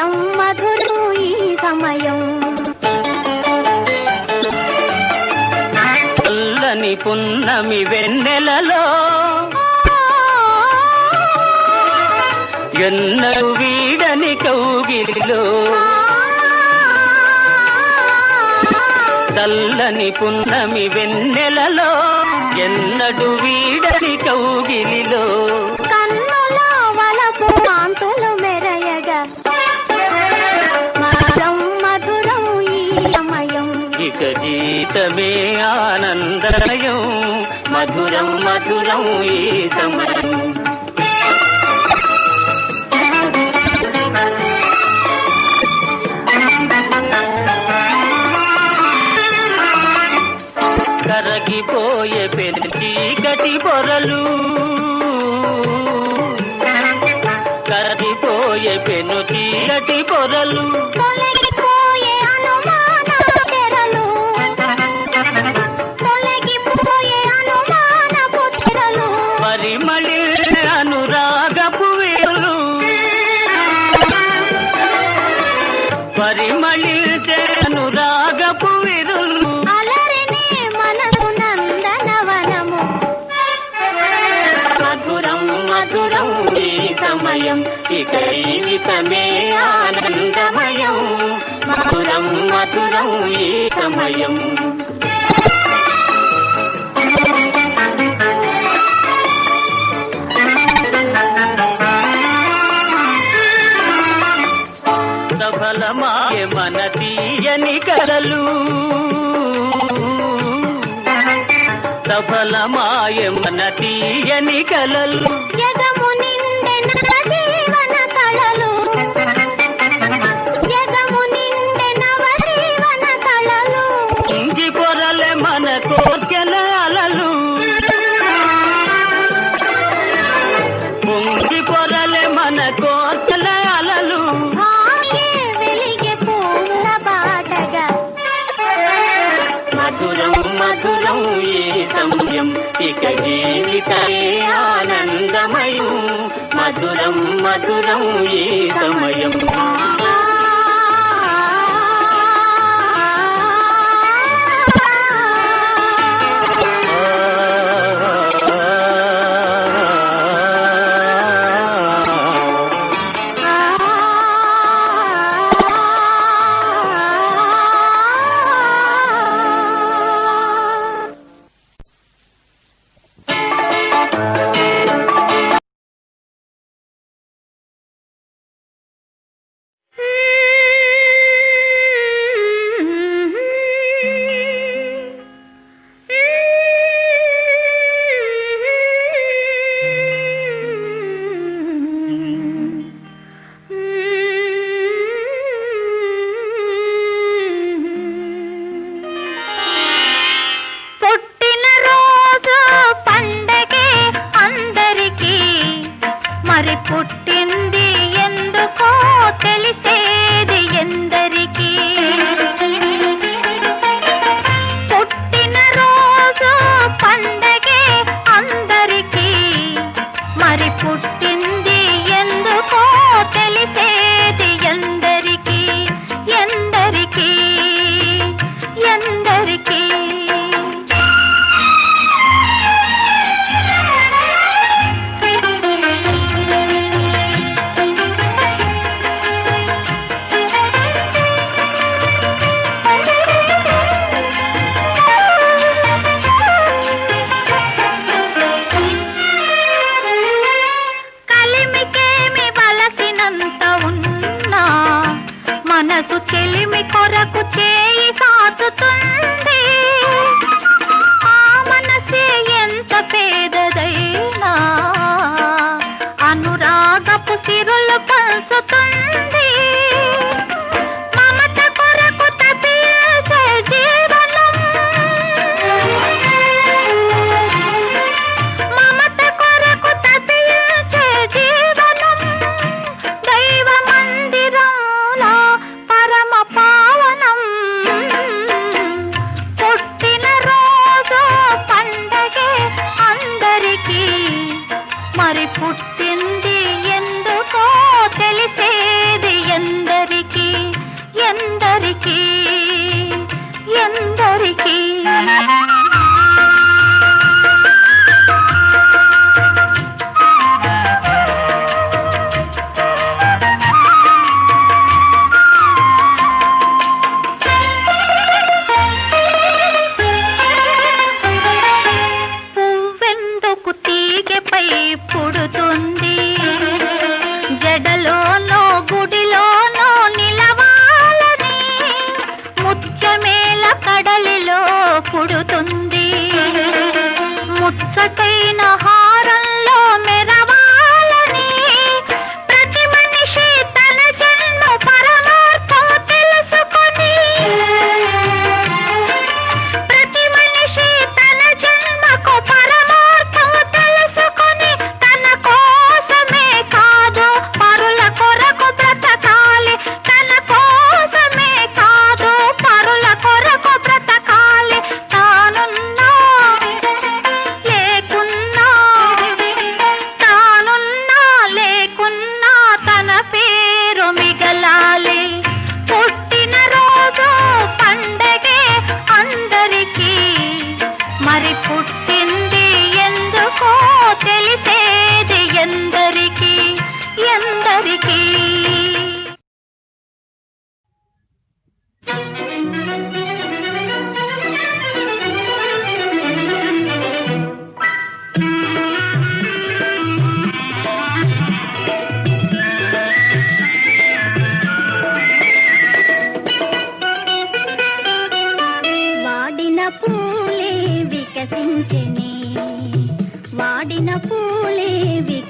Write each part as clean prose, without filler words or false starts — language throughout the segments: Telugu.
మధురం మధురం ఈ సమయం. చల్లని పున్నమి వెన్నెలలో ఎన్నడు వీడని కౌగిలిలో, చల్లని పున్నమి వెన్నెలలో ఎన్నడు వీడని కౌగిలిలో, కన్నులో వలపు కాంతులు మెరయగా మధురం మధురం ఈ సమయం. ఇక జీతమే ఆనందమయం, మధురం మధురం ఈ సమయం. కరగిపోయే పెను చీకటి పొరలు, కరగిపోయే పెను చీకటి పొరలు, తొలగిపోయే అనుమాన తెరలు, తొలగిపోయే అనుమానపు తెరలు, పరిమళి అనురాగపు వేలు, పరిమళించే అనురాగపు విరులు, అలరిని మనసు నందనవనము. మధురం మధురం ఈ సమయం, ఇక జీవితమే ఆనందమయం, మధురం మధురం ఈ సమయం. సఫలమాయే మన తీయని కలలు, సఫలమాయే మన తీయని కలలు, జగము నిండెన జీవన కళలు, జగము నిండెన జీవన కళలు, ఇంగి పొరలే మన కోర్కెల అలలు, పొంగి పొరలే మన కోర్కెల అలలు, భామియే వెలిగే పూల బాటగా మధురం మధురం ఈ సమయం, ఇక జీవితమే ఆనందమయం, మధురం మధురం ఈ సమయం.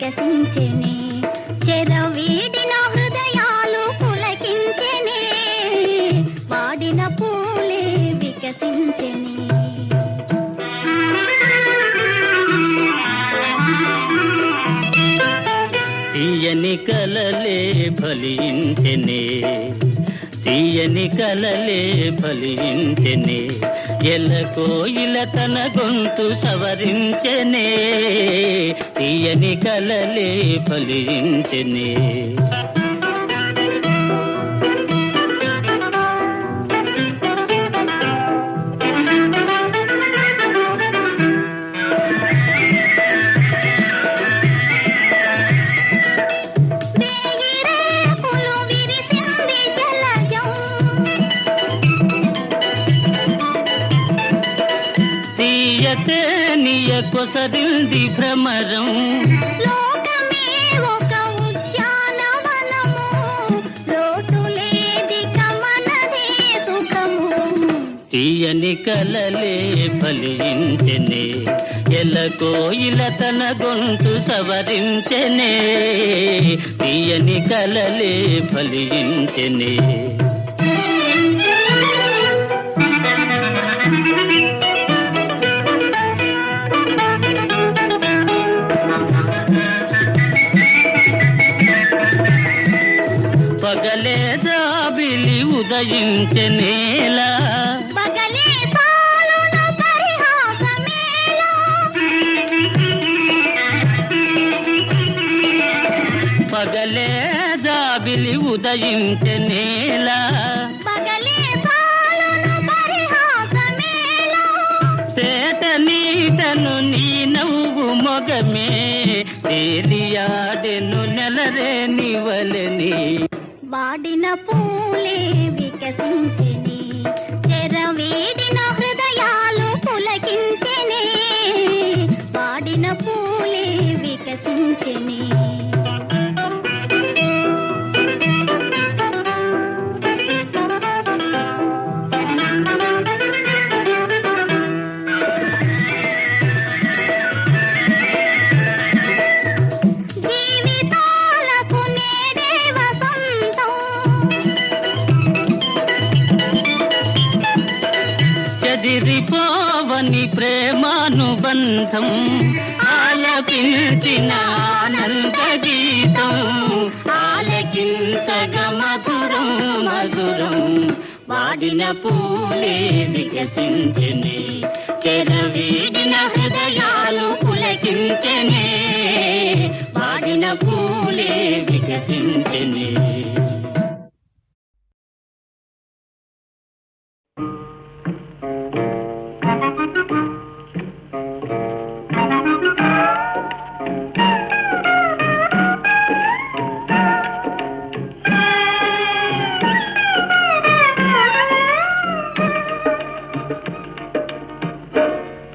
వికసించెనే చెరవీడిన హృదయాలు పులకించెనే వాడిన పూలే వికసించెనే తీయని కలలే ఫలించెనే తీయని కలలే ఫలించెనే ఎల్లకోయిల తన గొంతు సవరించెనే తీయని కలలే ఫలించెనే కొసరింది భ్రమరం లోకమే ఒక ఉద్యానవనము లోటులేదిక మనదే సుఖము తీయని కలలే ఫలించెనే ఎల్లకోయిల తన గొంతు సవరించెనే తీయని కలలే ఫలించెనే పగలే జాబిలి ఉదయించెనేలా పగలే పాలున పరిహాసమేలా పగలే జాబిలి ఉదయించెనేలా పగలే పాలున పరిహాసమేలా తేట నీటను నీ నవ్వు మొగమే తేలియాడెను నెలరే నివలని వాడిన పూలే వికసించెనే చెరవీడిన హృదయాలు పులకించెనే వాడిన పూలే వికసించెనే చెదిరిపోవని ప్రేమానుబంధం ఆలపించిన ఆనంద గీతం ఆలకించగ మధురం మధురం వాడిన పూలే వికసించెనే చెరవీడిన హృదయాలు పులకించెనే వాడిన పూలే వికసించెనే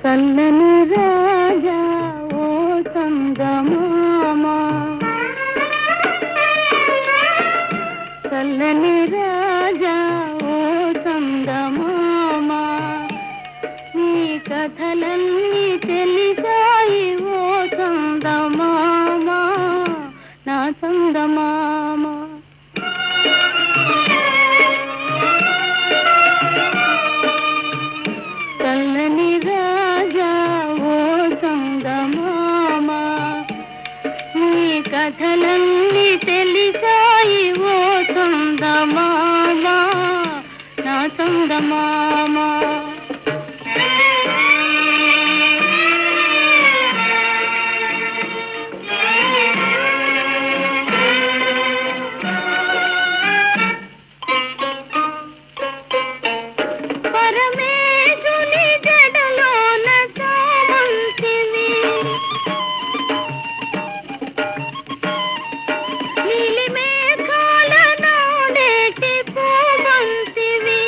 చల్లని రాజా ఓ చందమామ చల్లని రాజా ఓ చందమామ నీ కథలన్నీ తెలిసాయి ఓ చందమామ నా చందమామ చల్లని రాజా ఓ చందమామ నీ కథలన్నీ తెలిసాయి ఓ చందమామ నా చందమామ పరమేశుని జడలోన చామంతివి నీలి మేఘాల నాడేటి పూవంతివి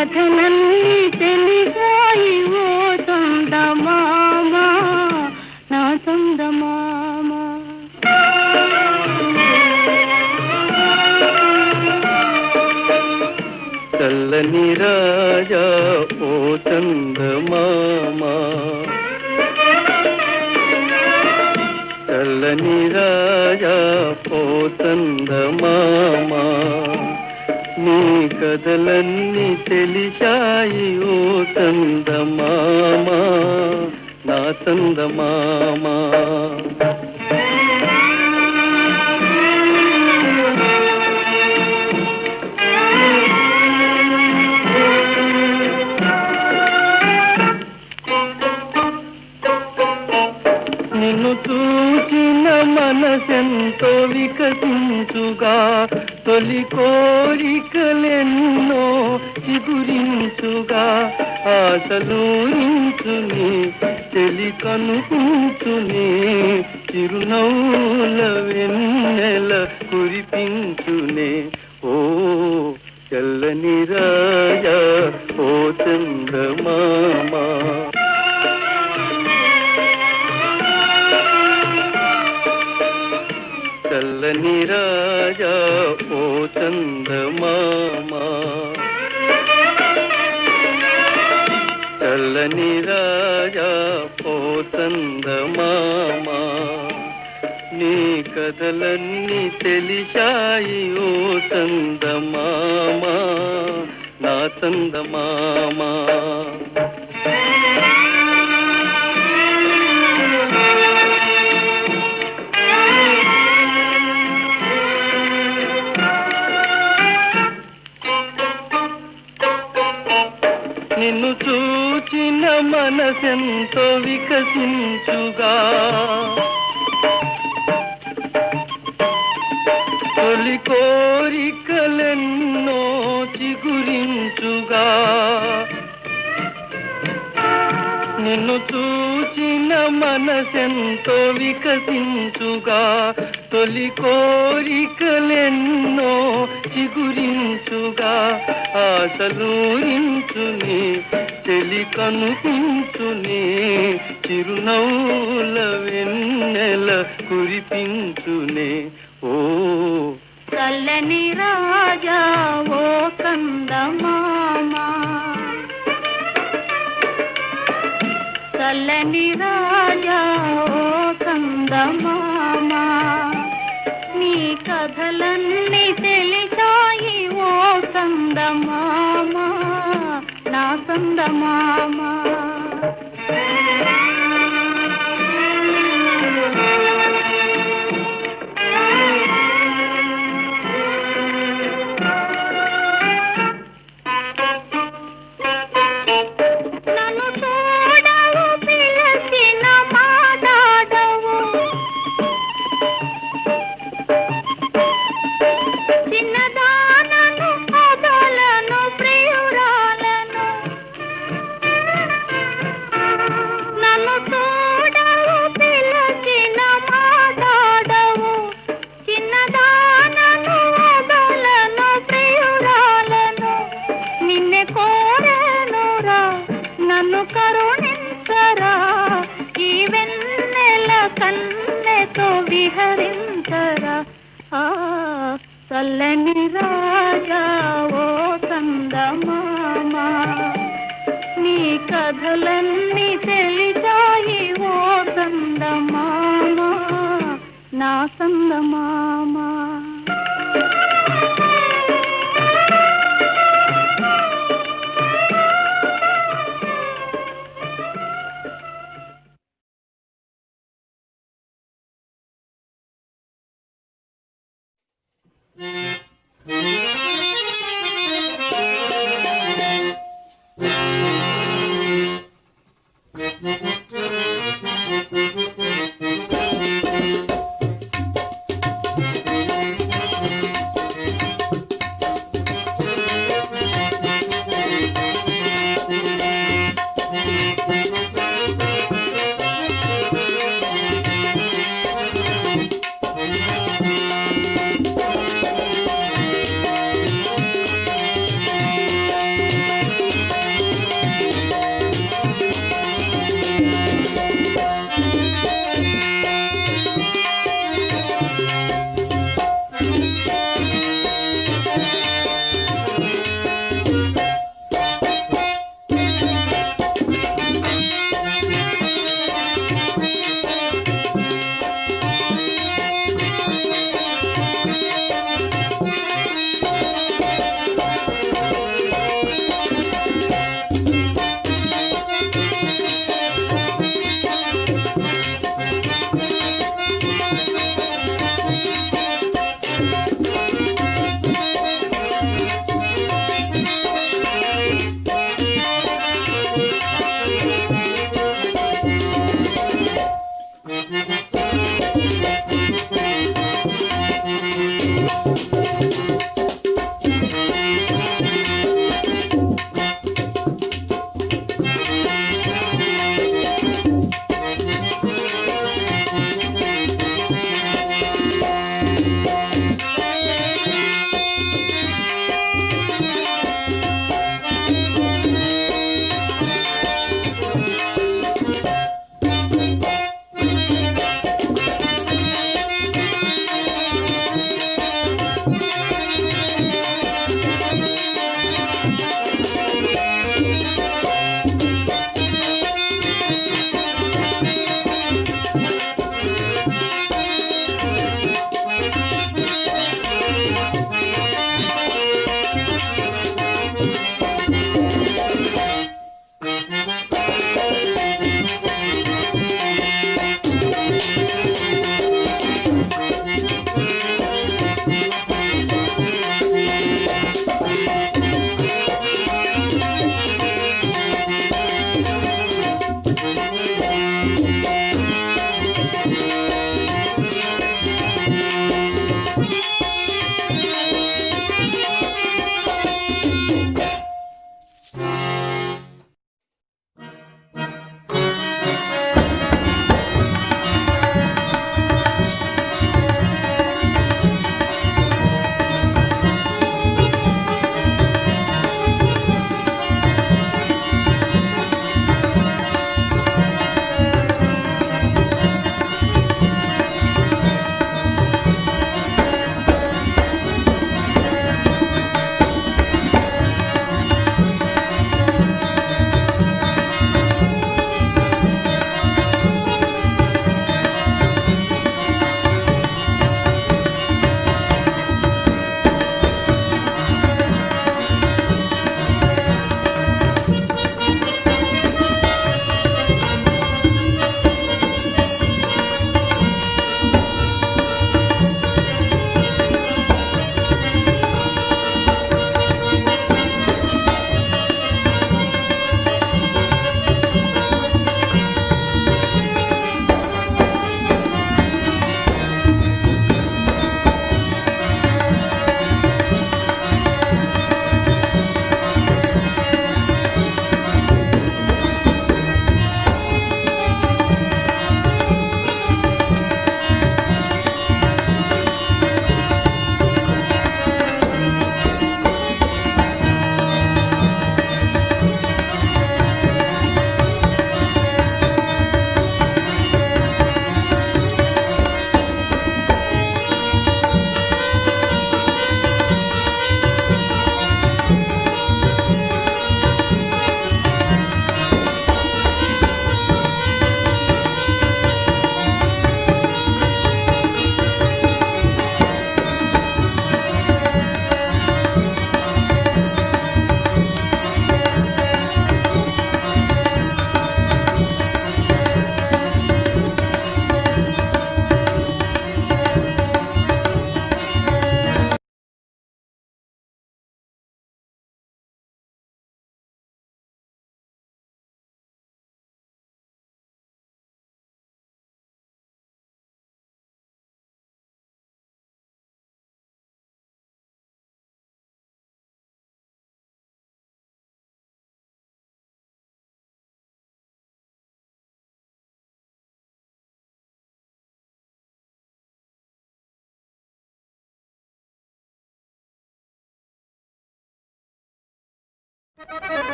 కథలన్నీ తెలిసాయి ఓ చందమామ నా చందమామ. చల్లని రాజా ఓ చందమామ, చల్లని రాజా ఓ చందమామ, నీ కథలన్నీ తెలిసాయి ఓ చందమామ నా చందమామ. నిన్ను చూచిన మనసెంతో వికసించుగా, తొలి కోరికలెన్నో చిగురించుగా, ఆశలూరించుని తెలి కనుకుంచుని, చిరునవ్వుల వెన్నెల కురిపించునే ఓ చల్లని రాజా ఓ చందమామ. చల్లని రాజా ఓ చందమామ, చల్లని రాజా ఓ చందమామ, నీ కథలన్నీ తెలిసాయి ఓ చందమామ నా చందమామ. నిన్ను చూచిన మనసెంతో వికసించుగా, తొలి కోరికలెన్నో చిగురించుగా, నిన్ను చూచిన మనసెంతో వికసించుగా, తొలి కోరికలెన్నో చిగురించుగా, ఆశలూరించుని తెలి కనుపించుని, చిరునవ్వుల వెన్నెల కురిపించునే ఓ చల్లని రాజా ఓ చందమామ, చల్లని రాజా ఓ చందమామ, నీ కథలన్నీ తెలిసాయి ఓ చందమామ నా చందమామ. చల్లని రాజా ఓ చందమామ, నీ కథలన్నీ తెలిసాయి ఓ చందమామ నా చందమామ.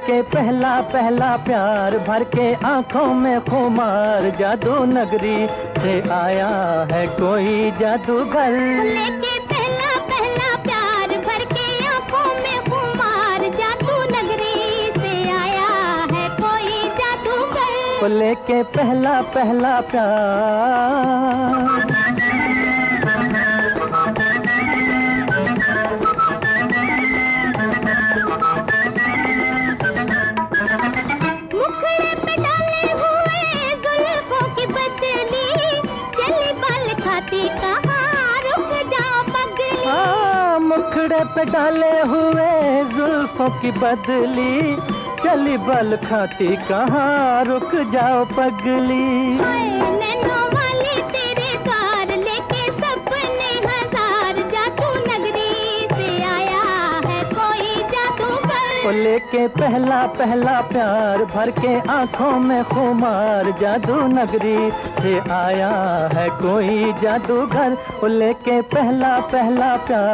के पहला पहला प्यार भर के आंखों में खुमार, जादू नगरी से आया है कोई जादूगर। लेके पहला पहला प्यार भर के आंखों में खुमार, जादू नगरी से आया है कोई जादूगर। लेके पहला पहला प्यार। मुखड़े पे डाले हुए जुल्फों की बदली, चली बल खाती कहाँ, रुक जाओ पगली। नैनों वाली तेरे द्वार लेके सपने हजार, जादू नगरी से आया है कोई जादूगर। लेके पहला पहला प्यार भर के आंखों में खुमार, जादू नगरी से आया है कोई जादूगर। लेके पहला पहला प्यार।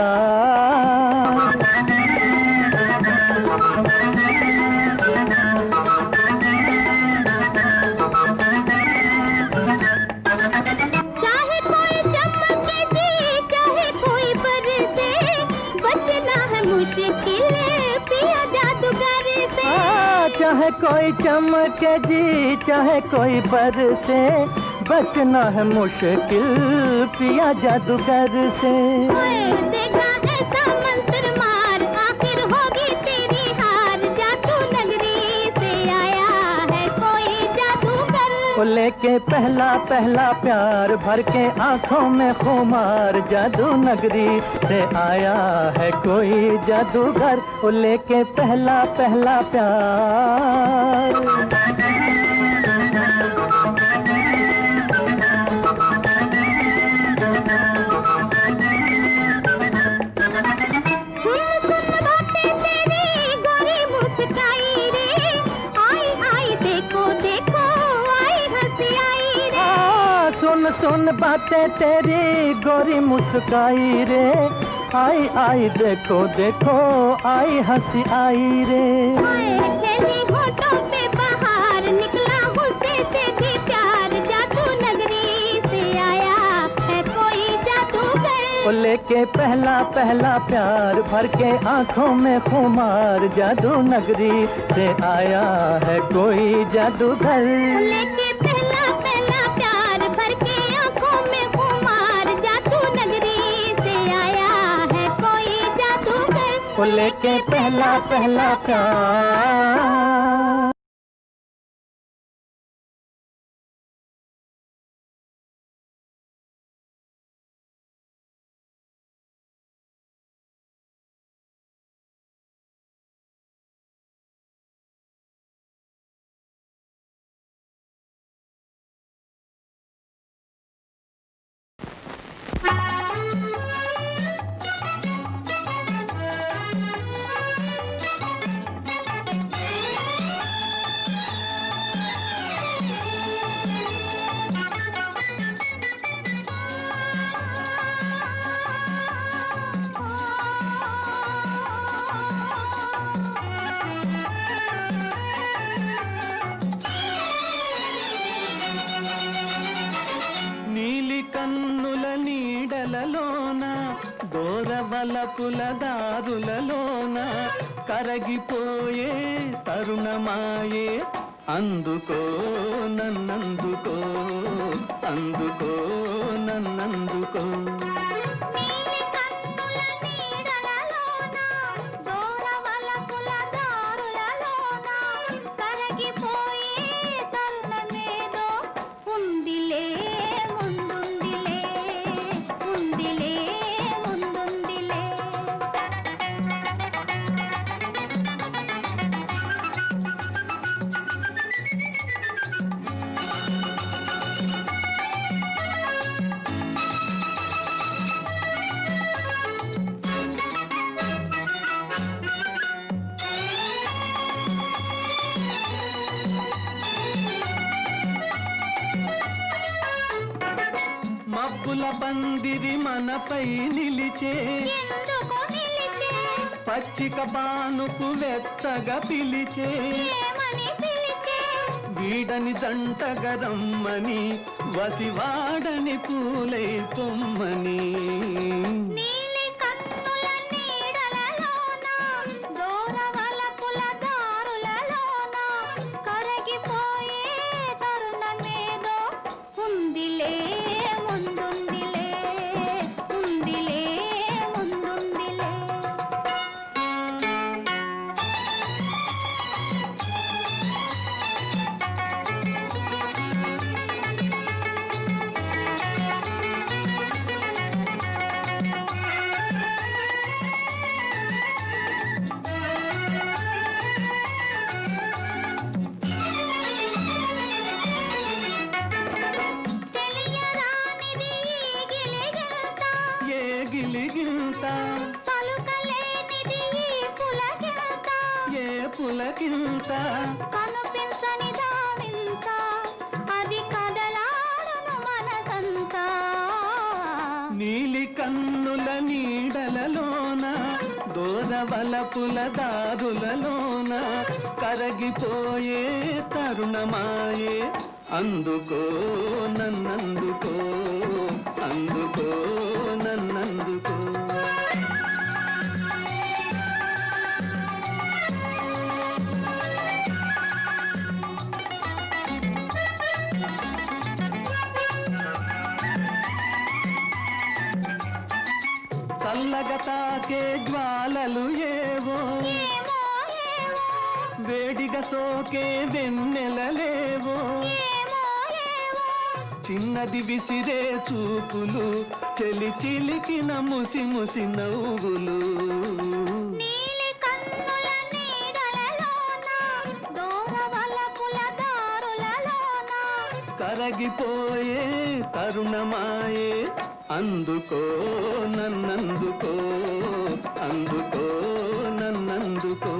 चाहे कोई चमके जी, चाहे कोई बरसे, बचना है मुश्किल पिया जादूगर से। चाहे कोई चमके जी, चाहे कोई बरसे, बचना है मुश्किल पिया जादूगर से। देखा ऐसा मंत्र मार, आखिर होगी तेरी हार, जादू नगरी से आया है कोई जादूगर। लेके पहला पहला प्यार भर के आंखों में खुमार, जादू नगरी से आया है कोई जादूगर। लेके पहला पहला प्यार। सुन बातें तेरी गोरी मुस्काई रे, आई आई देखो देखो आई हंसी आई रे। होठों पे बाहर निकला गुस्से से भी प्यार, जादू नगरी से आया है कोई जादूगर। लेके पहला पहला प्यार भर के आंखों में खुमार, जादू नगरी से आया है कोई जादूगर। लेके पहला पहला प्यार भर के आंखों में खुमार, जादू नगरी से आया है कोई जादूगर। लेके पहला पहला प्यार। పులదారులలోన కరగిపోయే తరుణమాయే, అందుకో నన్నందుకో, అందుకో నన్నందుకో. ముగ్గుల పందిరి మనపై నిలిచే ఎందుకు నిలిచే పచ్చిక బానుకు వెచ్చగా పిలిచే ఏమని పిలిచే వీడని జంటగా రమ్మని వసివాడని పూలై పొమ్మని నీలి కన్నుల నీడలలోన దూరవలపుల దారులలోన కరగిపోయే తరుణమేదో ఉందిలే ముందుందిలే ఉందిలే ముందుందిలే తెలియరానిది ఈ గిలిగింత ఏ గిలిగింత పలుకలేనిది ఈ పులకింత ఏ పులకింత కనిపించని దావింత అది కదలాడును మనసంతా నీలి కన్నుల నీడలలోన దూరవలపుల దారులలోన కరగిపోయే తరుణమాయే అందుకో నన్నందుకో అందుకో నన్నందుకో చల్లగా తాకే జ్వాలలు ఏవో ఏమో ఏమో వేడిగా సోకే వెన్నెలలేవో ఏమో ఏమో చిన్నది విసిరే చూపులు చెలి చిలికిన ముసి ముసి నవ్వులు నీలి కన్నుల నీడలలోన దూరవలపుల దారులలోన కరగిపోయే తరుణమాయే అందుకో నన్నందుకో అందుకో నన్నందుకో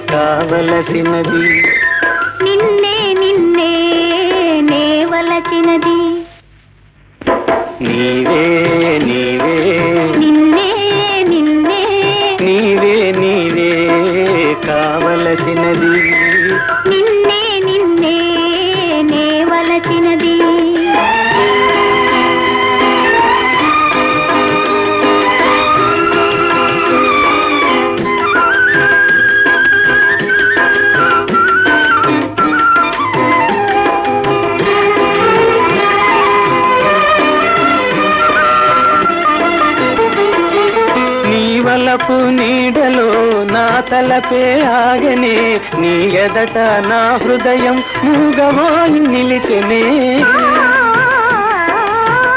కావలసినది నిన్నే నిన్నే నేవలచినది నీవే నీవే నిన్నే నిన్నే నీవే నీవే కావలసినది నిన్నే నిన్నే నేవలచినది వలపు నీడలో నా తలపే ఆగనే నీ ఎదట నా హృదయం మూగవాయి నిలిచెనే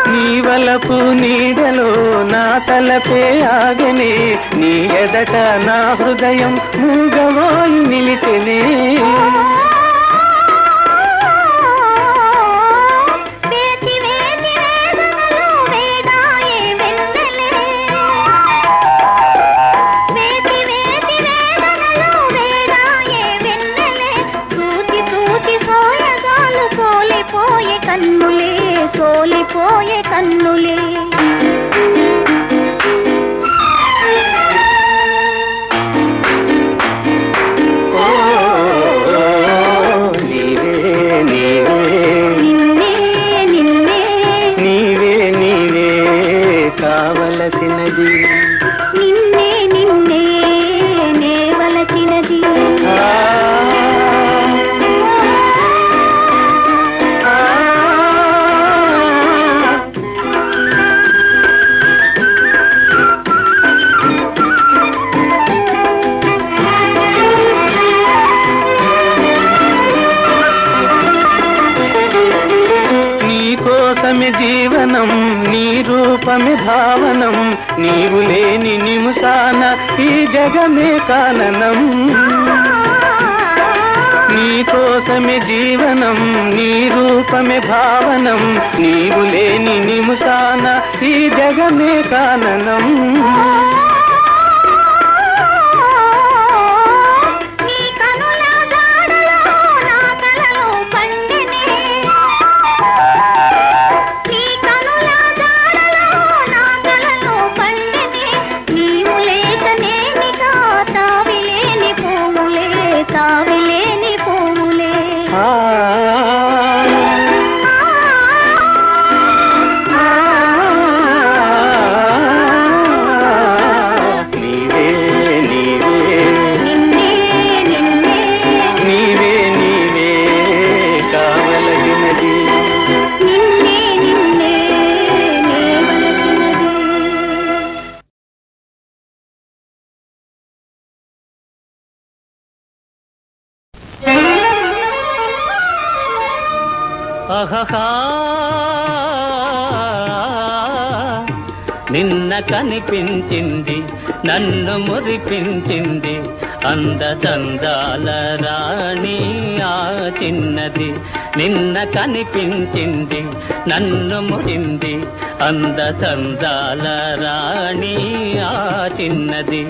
నీ వలపు నీడలో నా తలపే ఆగనే నీ ఎదట నా హృదయం మూగవాయి నిలిచెనే కన్నులే సోలిపోయే కన్నులే నీవే నీవే నిన్నే నిన్నే నీవే నీవే కావలసినది నిన్నే నిన్నే నేవలచినది కోసమే జీవనం నీ రూపమే భావనం నీవు లేని నిముసాన ఈ జగమే కాననం నీ కోసమే జీవనం నీ రూపమే భావనం నీవు లేని నిముసాన ఈ జగమే కాననం ఆహా నిన్న కనిపించింది నన్ను మురిపించింది అందచందాల రాణి ఆ చిన్నది నిన్న కనిపించింది నన్ను మురింది అందచందాల రాణి ఆ చిన్నది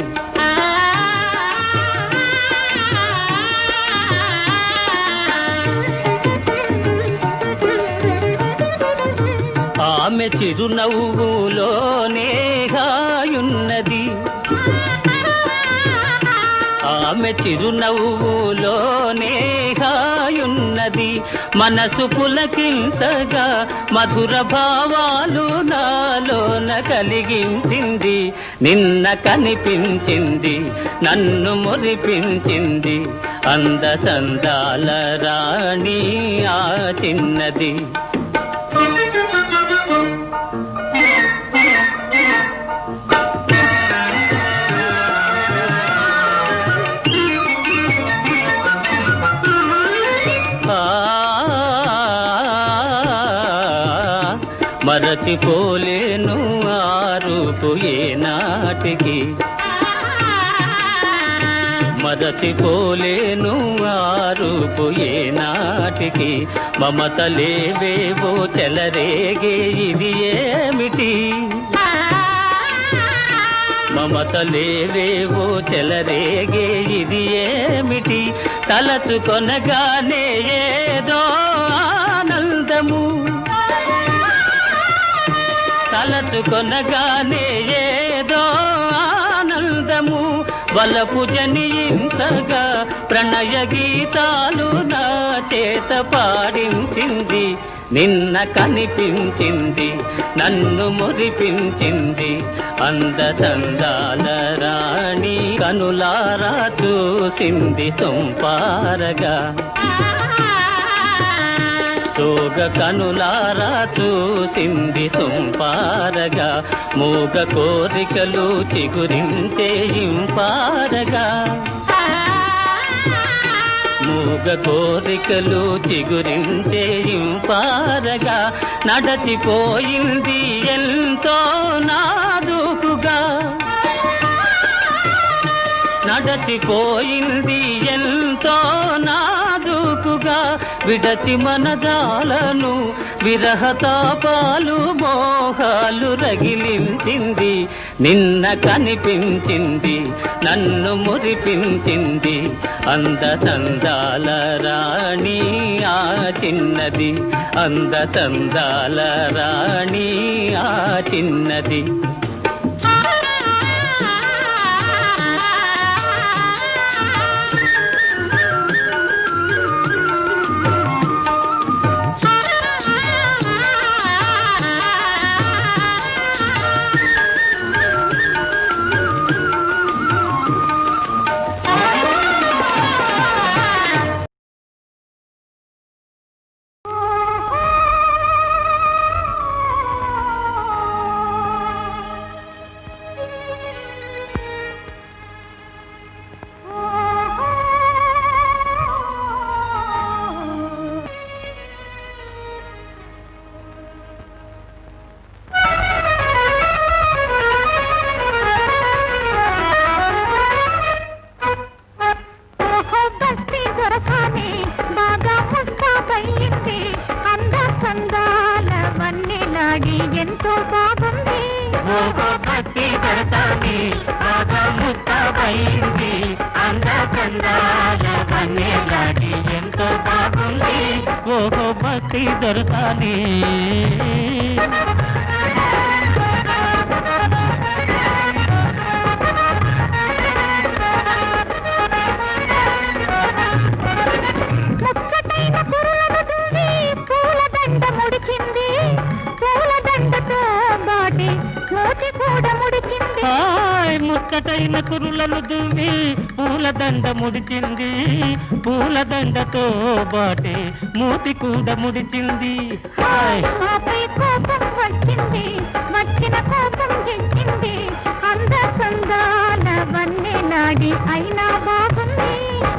ఆమె చిరునవ్వులోనే హాయున్నది ఆమె చిరునవ్వులోనే హాయున్నది మనసు పులకించగా మధుర భావాలు నాలోన కలిగించింది నిన్న కనిపించింది నన్ను మురిపించింది అందచందాల రాణి ఆ చిన్నది మరచిపోలేను ఆ రూపు ఏనాటికి మరచిపోలేను ఆ రూపు ఏనాటికి మమతలేవేవో చెలరేగే ఇది ఏమిటి మమతలేవేవో చెలరేగే ఇది ఏమిటి తలచుకొనగానే ఏదో ఆనందము తలచుకొనగానే ఏదో ఆనందము వలపు జనించగా ప్రణయ గీతాలు నా చేత పాడించింది నిన్న కనిపించింది నన్ను మురిపించింది అందచందాల రాణి కనులారా చూసింది సొంపారగా సోగ కనులారా చూసింది సొంపారగా మూగ కోరికలు చిగురించే ఇంపారగా మూగ కోరికలు చిగురించే ఇంపారగా నడచిపోయింది ఎంతో నాజూకుగా నడచిపోయింది ఎంతో నాజూకుగా విడచి మనజాలను విరహతాపాలు మోహాలు రగిలించింది నిన్న కనిపించింది నన్ను మురిపించింది అందచందాల రాణి ఆ చిన్నది అందచందాల రాణి ఆ చిన్నది ఓహో భక్తి దొరసాని బాగా ముస్తాబైంది అందచందాల వన్నెలాడి ఎంతో బాగుంది ఓహో భక్తి దొరసాని ముక్కటైన కురులను దువ్వి పూలదండ ముడిచింది పూలదండతో బాటే మూతి కూడా ముడిచింది కోపం వచ్చింది వచ్చిన కోపం తెచ్చింది అంద సందాల వన్నె నాడి అయినా బాగుంది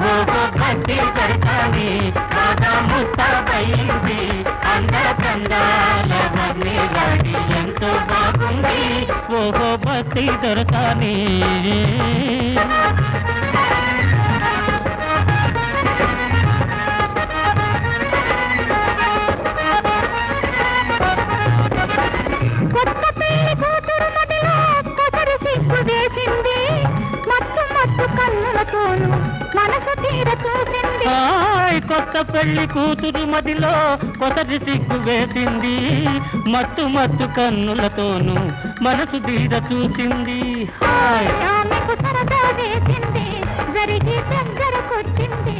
ఓహో భక్తి దొరకాలి బాగా ముస్తాబైంది అంద సందాల వన్నె నాడి ఎంతో బాగుంది ఓహో భక్తి దొరకాలి మనసు తీర చూసింది కొత్త పెళ్లి కూతురు మదిలో కొసరి సిగ్గు వేసింది మత్తు మత్తు కన్నులతోనూ మనసు తీర చూసింది ఆమెకు సరదా వేసింది జరిగి దగ్గరకొచ్చింది